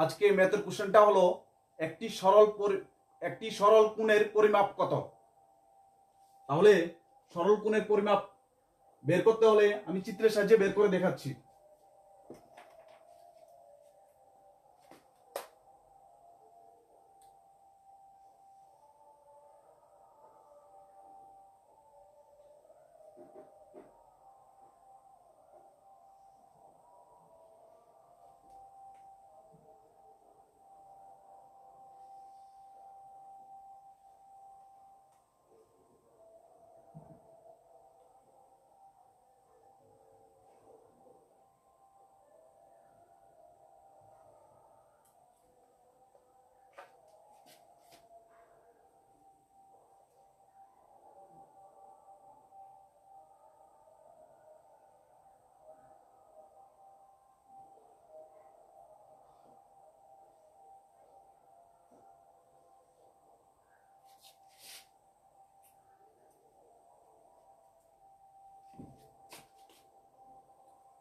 আজকে ম্যাথের কোশ্চেনটা হলো একটি সরল কোণের পরিমাপ কত। তাহলে সরল কোণের পরিমাপ বের করতে হলে আমি চিত্রের সাহায্যে বের করে দেখাচ্ছি।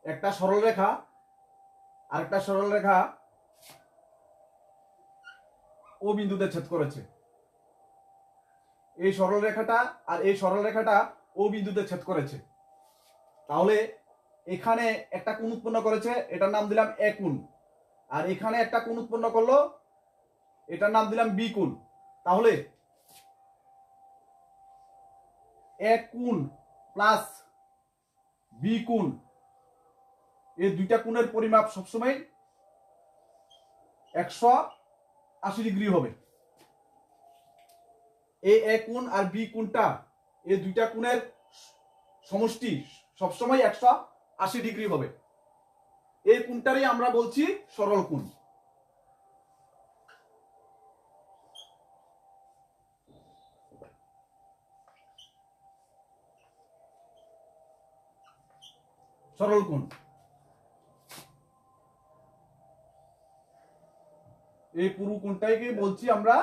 একটা সরল রেখা আরেকটা সরল রেখা ও বিন্দুতে ছেদ করেছে। এই সরল রেখাটা আর এই সরল রেখাটা ও বিন্দুতে ছেদ করেছে। তাহলে এখানে একটা কোণ উৎপন্ন করেছে, এটার নাম দিলাম এ কোণ, আর এখানে একটা কোণ উৎপন্ন করলো, এটার নাম দিলাম বি কোণ। তাহলে এ কোণ প্লাস বি কোণ, এই দুইটা কোণের পরিমাপ সবসময় 180 ডিগ্রি হবে। এ কোণ আর বি কোণটা, এই দুইটা কোণের সমষ্টি সবসময় 180 ডিগ্রি হবে। এই কোণটারই আমরা বলছি সরল কোণ। সরল কোণ এই পুরো কোণটাকে বলছি আমরা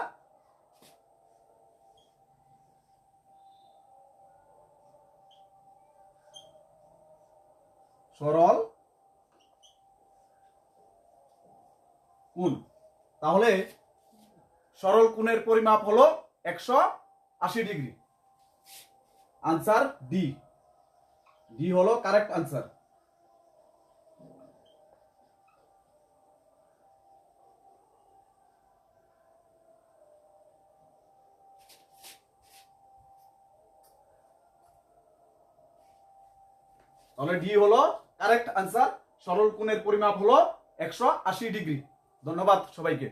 সরল কোণ। তাহলে সরল কোণের পরিমাপ হলো 180 ডিগ্রি। Answer D. ডি হলো কারেক্ট আনসার। তাহলে ডি হলো কারেক্ট আনসার। সরল কোণের পরিমাপ হলো 180 ডিগ্রি। ধন্যবাদ সবাইকে।